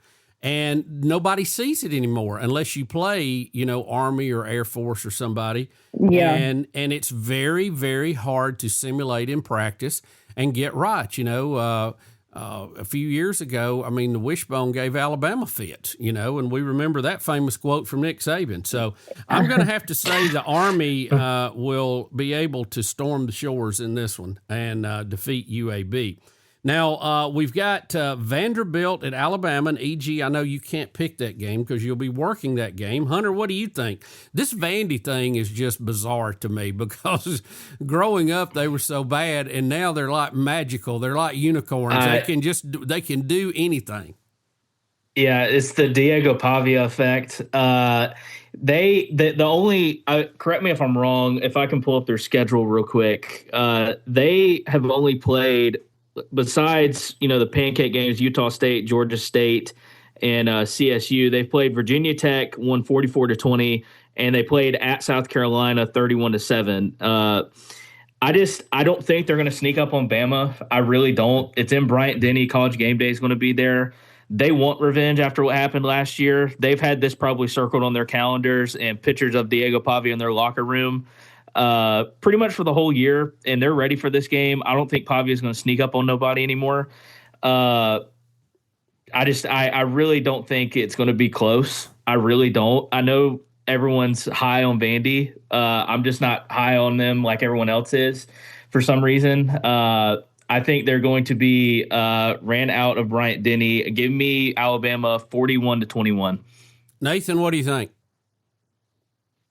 And nobody sees it anymore unless you play, Army or Air Force or somebody. Yeah. And it's very, very hard to simulate in practice and get right. A few years ago, the wishbone gave Alabama fits, and we remember that famous quote from Nick Saban. So I'm going to have to say the Army will be able to storm the shores in this one and defeat UAB. Now, we've got Vanderbilt at Alabama, and E.G., I know you can't pick that game because you'll be working that game. Hunter, what do you think? This Vandy thing is just bizarre to me because growing up they were so bad, and now they're like magical. They're like unicorns. They can do anything. Yeah, it's the Diego Pavia effect. The only correct me if I'm wrong, if I can pull up their schedule real quick. They have only played, besides, the pancake games, Utah State, Georgia State, and CSU, they've played Virginia Tech, won 44-20, and they played at South Carolina 31-7. I don't think they're going to sneak up on Bama. I really don't. It's in Bryant-Denny. College Game Day is going to be there. They want revenge after what happened last year. They've had this probably circled on their calendars and pictures of Diego Pavia in their locker room pretty much for the whole year, and they're ready for this game. I don't think Pavia is going to sneak up on nobody anymore. I really don't think it's going to be close. I really don't. I know everyone's high on Vandy. I'm just not high on them like everyone else is for some reason. I think they're going to be ran out of Bryant-Denny. Give me Alabama 41-21. Nathan, what do you think?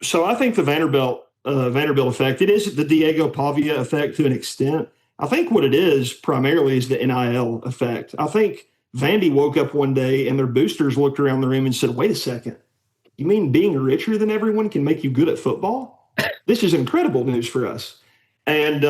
So I think the Vanderbilt effect, it is the Diego Pavia effect to an extent. I think what it is primarily is the NIL effect. I think Vandy woke up one day and their boosters looked around the room and said, wait a second, you mean being richer than everyone can make you good at football? This is incredible news for us. And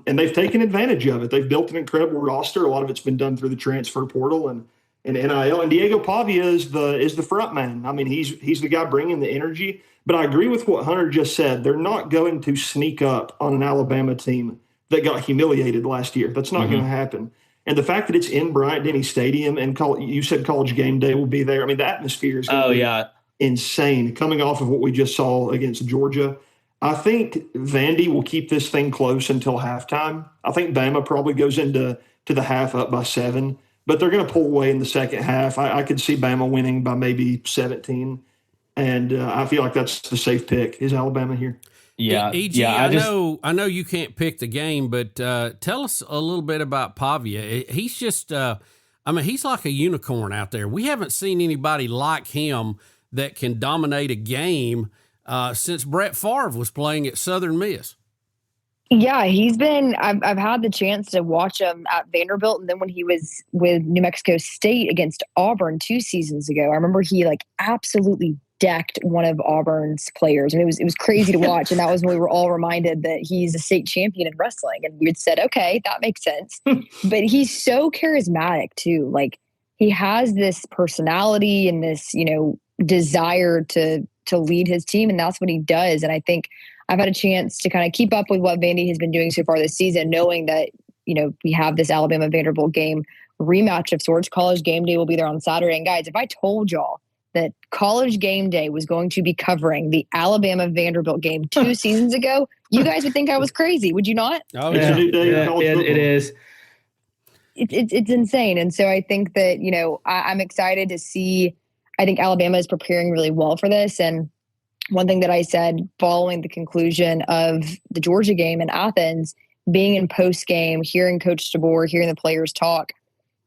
they've taken advantage of it. They've built an incredible roster. A lot of it's been done through the transfer portal and NIL. And Diego Pavia is the front man. He's the guy bringing the energy. But I agree with what Hunter just said. They're not going to sneak up on an Alabama team that got humiliated last year. That's not going to happen. And the fact that it's in Bryant-Denny Stadium and you said College Game Day will be there. The atmosphere is going to be insane coming off of what we just saw against Georgia. I think Vandy will keep this thing close until halftime. I think Bama probably goes into the half up by 7, but they're going to pull away in the second half. I could see Bama winning by maybe 17. And I feel like that's the safe pick is Alabama here. Yeah, EG, I know you can't pick the game, but tell us a little bit about Pavia. He's just, he's like a unicorn out there. We haven't seen anybody like him that can dominate a game since Brett Favre was playing at Southern Miss. Yeah, he's been. I've had the chance to watch him at Vanderbilt, and then when he was with New Mexico State against Auburn 2 seasons ago, I remember he absolutely decked one of Auburn's players, and it was crazy to watch. And that was when we were all reminded that he's a state champion in wrestling, and we had said, okay, that makes sense. But he's so charismatic too. He has this personality and this desire to lead his team, and that's what he does. And I think I've had a chance to kind of keep up with what Vandy has been doing so far this season, knowing that, we have this Alabama Vanderbilt game rematch of sorts. College Game Day will be there on Saturday. And guys, if I told y'all that College Game Day was going to be covering the Alabama Vanderbilt game 2 seasons ago, you guys would think I was crazy, would you not? Oh, It's a yeah. new day in college football. It is. It's insane. And so I think that, I'm excited to see, I think Alabama is preparing really well for this. And one thing that I said following the conclusion of the Georgia game in Athens, being in post game, hearing Coach DeBoer, hearing the players talk,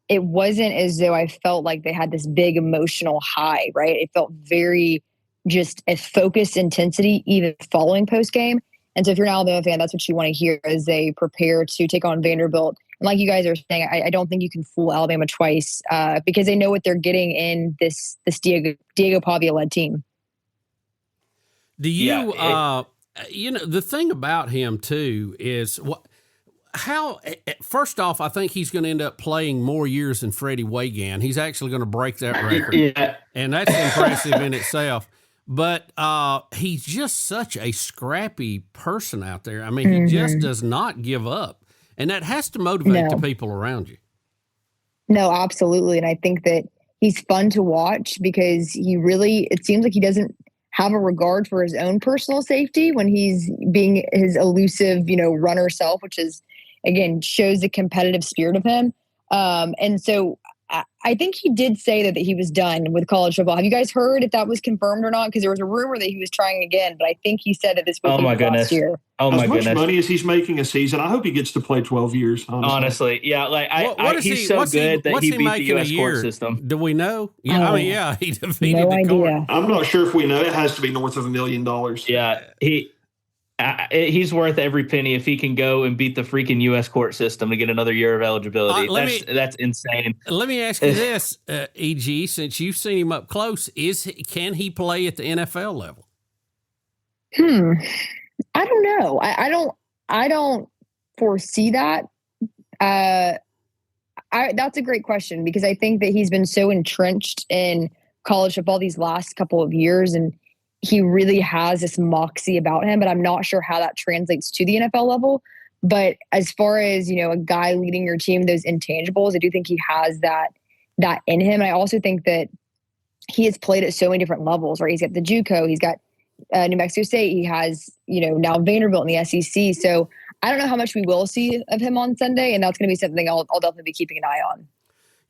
it wasn't as though I felt like they had this big emotional high, right? It felt very just a focused intensity, even following post game. And so if you're an Alabama fan, that's what you want to hear as they prepare to take on Vanderbilt. And like you guys are saying, I don't think you can fool Alabama twice because they know what they're getting in this Diego Pavia-led team. Do you, the thing about him too is first off, I think he's going to end up playing more years than Freddie Wagan. He's actually going to break that record. And that's impressive in itself. But he's just such a scrappy person out there. I mean, he just does not give up. And that has to motivate the people around you. No, absolutely. And I think that he's fun to watch because it seems like he doesn't have a regard for his own personal safety when he's being his elusive, runner self, which is, again, shows the competitive spirit of him. And so I think he did say that he was done with college football. Have you guys heard if that was confirmed or not? Because there was a rumor that he was trying again, but I think he said that this was last year. Oh my goodness! As much money as he's making a season, I hope he gets to play 12 years. Honestly, yeah. He's so good that he beat the U.S. court system. Do we know? Yeah, he defeated the court. I'm not sure if we know. It has to be north of $1 million. Yeah, he's worth every penny if he can go and beat the freaking U.S. court system to get another year of eligibility. That's insane. Let me ask you this, EG, since you've seen him up close, can he play at the NFL level? I don't know. I don't foresee that. That's a great question because I think that he's been so entrenched in college football these last couple of years, and he really has this moxie about him, but I'm not sure how that translates to the NFL level. But as far as, a guy leading your team, those intangibles, I do think he has that in him. And I also think that he has played at so many different levels, right? He's got the JUCO, he's got New Mexico State, he has, now Vanderbilt in the SEC. So I don't know how much we will see of him on Sunday, and that's going to be something I'll definitely be keeping an eye on.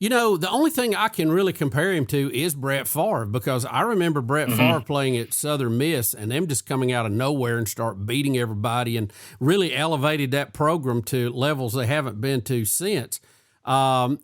The only thing I can really compare him to is Brett Favre, because I remember Brett Favre playing at Southern Miss and them just coming out of nowhere and start beating everybody and really elevated that program to levels they haven't been to since. And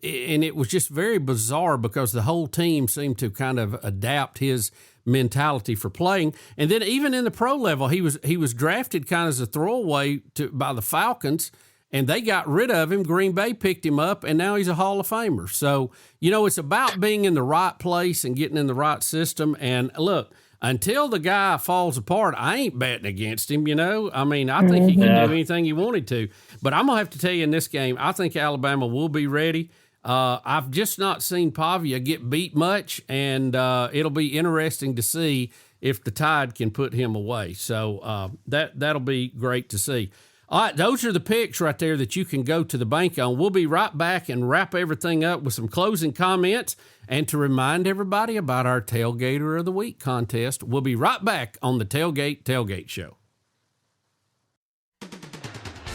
it was just very bizarre because the whole team seemed to kind of adapt his mentality for playing. And then even in the pro level, he was drafted kind of as a throwaway by the Falcons, and they got rid of him. Green Bay picked him up, and now he's a Hall of Famer. So, it's about being in the right place and getting in the right system. And look, until the guy falls apart, I ain't betting against him, I mean, I think he can do anything he wanted to. But I'm going to have to tell you in this game, I think Alabama will be ready. I've just not seen Pavia get beat much, and it'll be interesting to see if the Tide can put him away. So that'll be great to see. All right, those are the picks right there that you can go to the bank on. We'll be right back and wrap everything up with some closing comments and to remind everybody about our Tailgater of the Week contest. We'll be right back on the Tailgate Tailgate Show.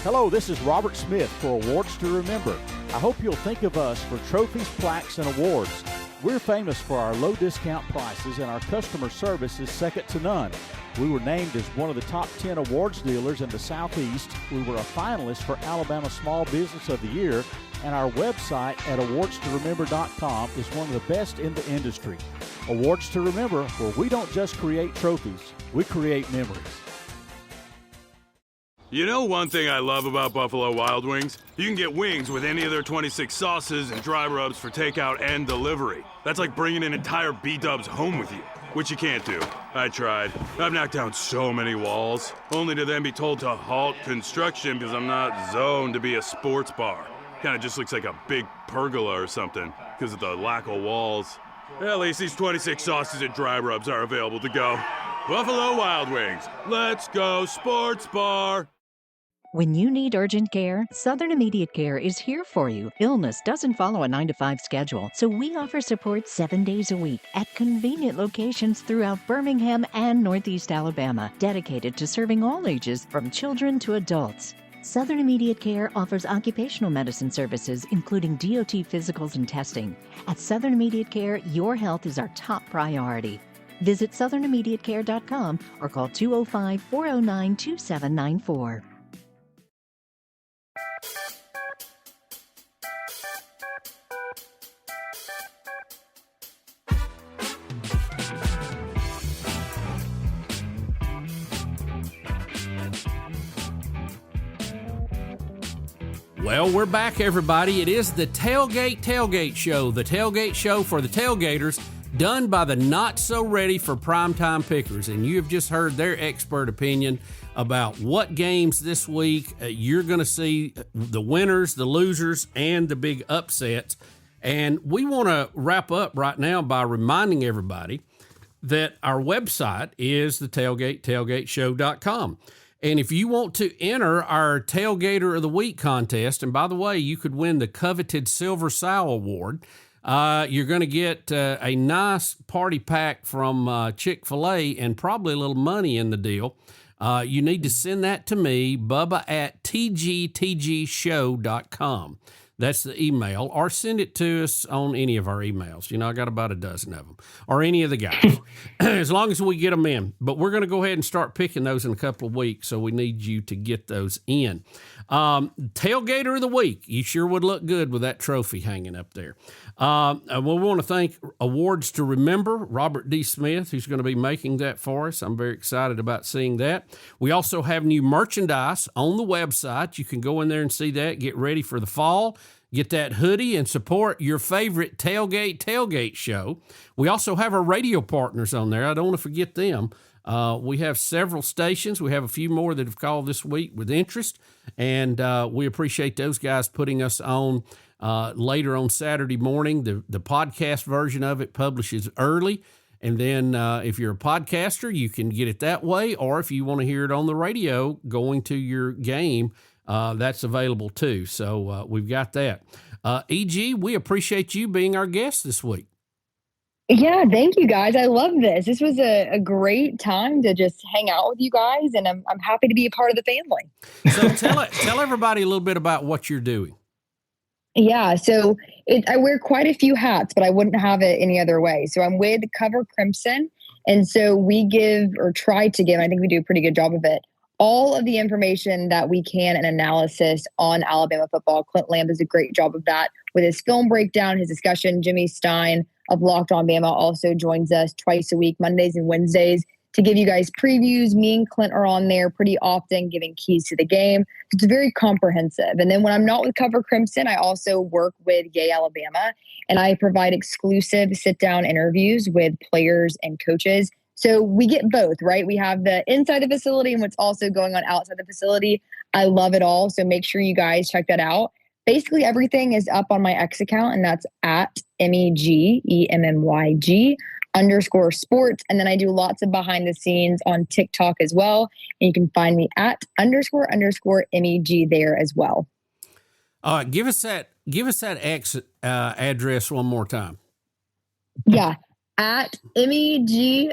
Hello, this is Robert Smith for Awards to Remember. I hope you'll think of us for trophies, plaques, and awards. We're famous for our low discount prices, and our customer service is second to none. We were named as one of the top 10 awards dealers in the Southeast. We were a finalist for Alabama Small Business of the Year, and our website at awardstoRemember.com is one of the best in the industry. Awards to Remember, where we don't just create trophies, we create memories. You know one thing I love about Buffalo Wild Wings? You can get wings with any of their 26 sauces and dry rubs for takeout and delivery. That's like bringing an entire B-dubs home with you, which you can't do. I tried. I've knocked down so many walls, only to then be told to halt construction because I'm not zoned to be a sports bar. Kind of just looks like a big pergola or something because of the lack of walls. At least these 26 sauces and dry rubs are available to go. Buffalo Wild Wings. Let's go sports bar. When you need urgent care, Southern Immediate Care is here for you. Illness doesn't follow a 9-to-5 schedule, so we offer support 7 days a week at convenient locations throughout Birmingham and Northeast Alabama, dedicated to serving all ages from children to adults. Southern Immediate Care offers occupational medicine services, including DOT physicals and testing. At Southern Immediate Care, your health is our top priority. Visit southernimmediatecare.com or call 205-409-2794. Well, we're back, everybody. It is the Tailgate Tailgate Show, the tailgate show for the tailgaters, done by the not-so-ready for primetime pickers. And you have just heard their expert opinion about what games this week you're going to see, the winners, the losers, and the big upsets. And we want to wrap up right now by reminding everybody that our website is the tailgateshow.com. And if you want to enter our Tailgater of the Week contest, and by the way, you could win the coveted Silver Sow Award. You're going to get a nice party pack from Chick-fil-A and probably a little money in the deal. You need to send that to me, Bubba at tgtgshow.com. That's the email, or send it to us on any of our emails. You know, I got about a dozen of them, or any of the guys, as long as we get them in. But we're going to go ahead and start picking those in a couple of weeks, so we need you to get those in. Tailgater of the Week. You sure would look good with that trophy hanging up there. We want to thank Awards to Remember, Robert D. Smith, who's going to be making that for us. I'm very excited about seeing that. We also have new merchandise on the website. You can go in there and see that. Get ready for the fall. Get that hoodie and support your favorite Tailgate show. We also have our radio partners on there. I don't want to forget them. We have several stations. We have a few more that have called this week with interest, and we appreciate those guys putting us on later on Saturday morning. The podcast version of it publishes early, and then if you're a podcaster, you can get it that way, or if you want to hear it on the radio going to your game, that's available too. So we've got that. E.G., we appreciate you being our guest this week. Yeah, thank you guys. I love this. This was a great time to just hang out with you guys, and I'm happy to be a part of the family. So tell everybody a little bit about what you're doing. Yeah, so I wear quite a few hats, but I wouldn't have it any other way. So I'm with Cover Crimson, and so we give, or try to give, I think we do a pretty good job of it, all of the information that we can and analysis on Alabama football. Clint Lamb does a great job of that with his film breakdown, his discussion. Jimmy Stein of Locked On Bama also joins us twice a week, Mondays and Wednesdays, to give you guys previews. Me and Clint are on there pretty often, giving keys to the game. It's very comprehensive. And then when I'm not with Cover Crimson, I also work with Yay Alabama, and I provide exclusive sit-down interviews with players and coaches. So we get both, right? We have the inside the facility and what's also going on outside the facility. I love it all. So make sure you guys check that out. Basically, everything is up on my X account, and that's at MEGEMMYG_sports. And then I do lots of behind the scenes on TikTok as well. And you can find me at __MEG there as well. Give us that X address one more time. Yeah. At MEG_sports.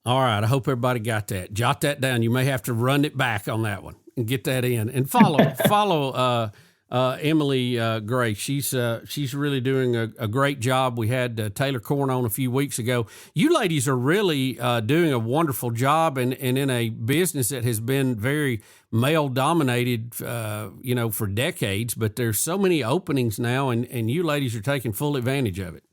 All right. I hope everybody got that. Jot that down. You may have to run it back on that one and get that in. And follow Emily Gray. She's really doing a great job. We had Taylor Corn on a few weeks ago. You ladies are really doing a wonderful job, and in a business that has been very male dominated, for decades. But there's so many openings now, and you ladies are taking full advantage of it.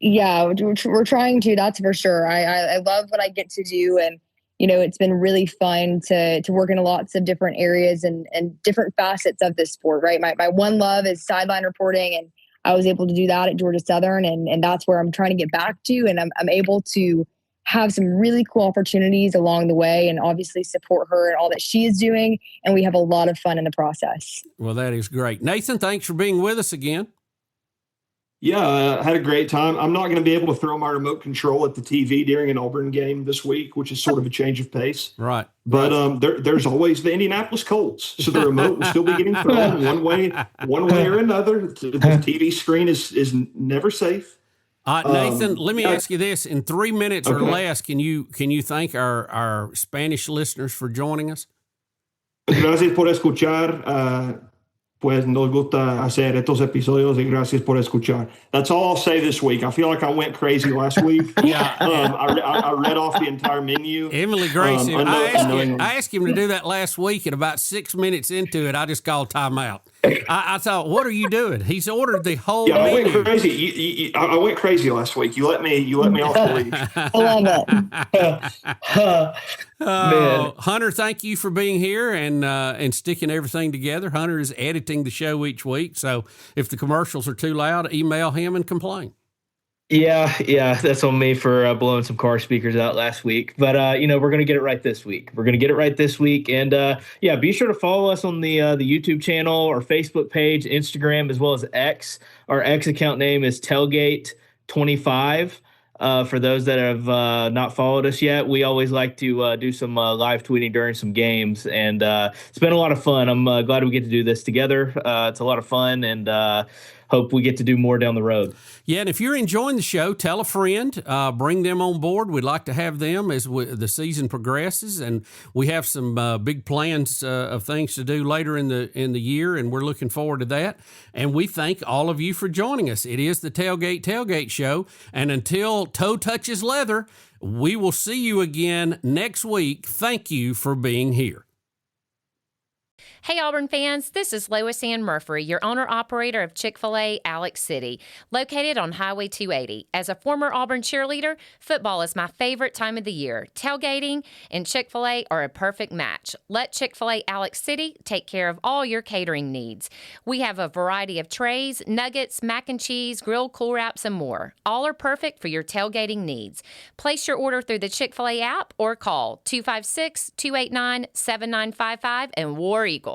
Yeah, we're trying to, that's for sure. I love what I get to do. And, it's been really fun to work in lots of different areas and different facets of this sport, right? My one love is sideline reporting, and I was able to do that at Georgia Southern. And that's where I'm trying to get back to. And I'm able to have some really cool opportunities along the way, and obviously support her and all that she is doing. And we have a lot of fun in the process. Well, that is great. Nathan, thanks for being with us again. Yeah, I had a great time. I'm not going to be able to throw my remote control at the TV during an Auburn game this week, which is sort of a change of pace. Right. But there's always the Indianapolis Colts, so the remote will still be getting thrown one way or another. The TV screen is never safe. Nathan, let me ask you this: in 3 minutes or less, can you thank our Spanish listeners for joining us? Gracias por escuchar. Pues nos gusta hacer estos episodios y gracias por escuchar. That's all I'll say this week. I feel like I went crazy last week. I read off the entire menu. Emily Gracie, I asked him to do that last week, and about 6 minutes into it, I just called timeout. I thought, what are you doing? He's ordered the whole menu. I went crazy. I went crazy last week. You let me off the leash. I love it. Hunter, thank you for being here and sticking everything together. Hunter is editing the show each week, so if the commercials are too loud, email him and complain. Yeah, that's on me for blowing some car speakers out last week. But, we're going to get it right this week. And, be sure to follow us on the YouTube channel, our Facebook page, Instagram, as well as X. Our X account name is Tailgate 25. For those that have not followed us yet, we always like to do some live tweeting during some games. And it's been a lot of fun. I'm glad we get to do this together. It's a lot of fun, and hope we get to do more down the road. Yeah, and if you're enjoying the show, tell a friend, bring them on board. We'd like to have them as the season progresses, and we have some big plans of things to do later in the year, and we're looking forward to that. And we thank all of you for joining us. It is the Tailgate Tailgate Show, and until toe touches leather, we will see you again next week. Thank you for being here. Hey Auburn fans, this is Lois Ann Murphy, your owner-operator of Chick-fil-A Alex City, located on Highway 280. As a former Auburn cheerleader, football is my favorite time of the year. Tailgating and Chick-fil-A are a perfect match. Let Chick-fil-A Alex City take care of all your catering needs. We have a variety of trays, nuggets, mac and cheese, grilled cool wraps, and more. All are perfect for your tailgating needs. Place your order through the Chick-fil-A app or call 256-289-7955 and War Eagle.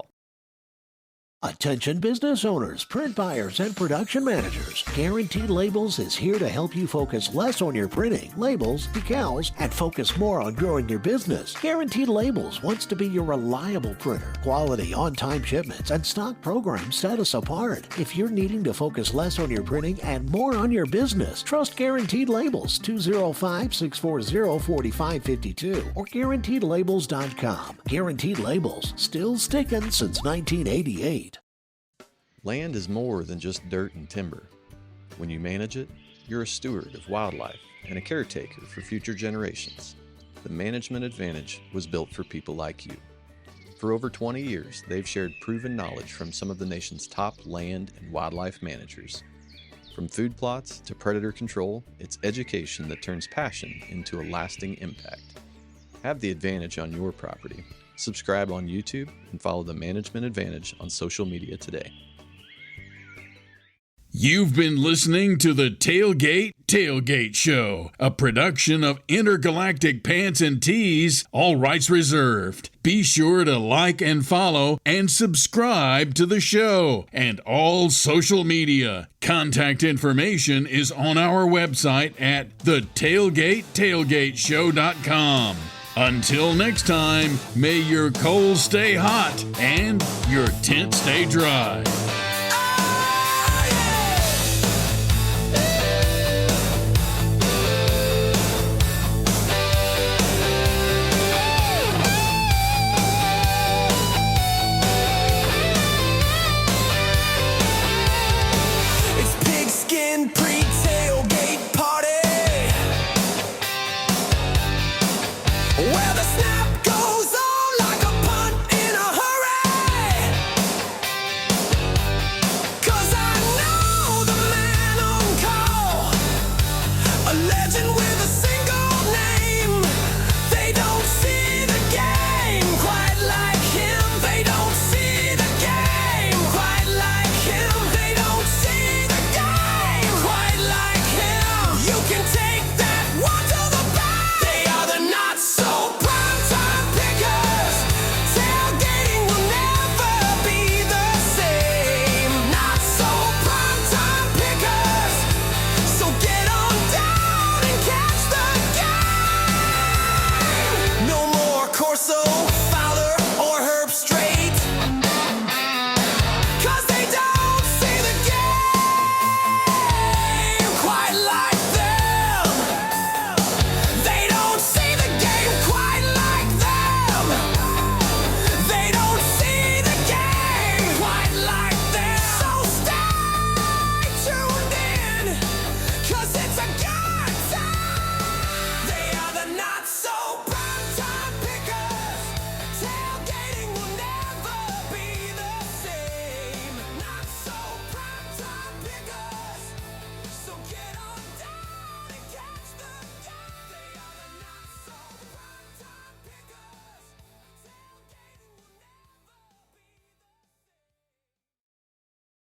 Attention business owners, print buyers, and production managers. Guaranteed Labels is here to help you focus less on your printing, labels, decals, and focus more on growing your business. Guaranteed Labels wants to be your reliable printer. Quality, on-time shipments, and stock programs set us apart. If you're needing to focus less on your printing and more on your business, trust Guaranteed Labels, 205-640-4552 or GuaranteedLabels.com. Guaranteed Labels, still sticking since 1988. Land is more than just dirt and timber. When you manage it, you're a steward of wildlife and a caretaker for future generations. The management advantage was built for people like you. For over 20 years, they've shared proven knowledge from some of the nation's top land and wildlife managers. From food plots to predator control, it's education that turns passion into a lasting impact. Have the advantage on your property. Subscribe on YouTube and follow the Management Advantage on social media today. You've been listening to the Tailgate Tailgate Show, a production of Intergalactic Pants and Tees, all rights reserved. Be sure to like and follow and subscribe to the show and all social media. Contact information is on our website at thetailgatetailgateshow.com. Until next time, may your coals stay hot and your tent stay dry.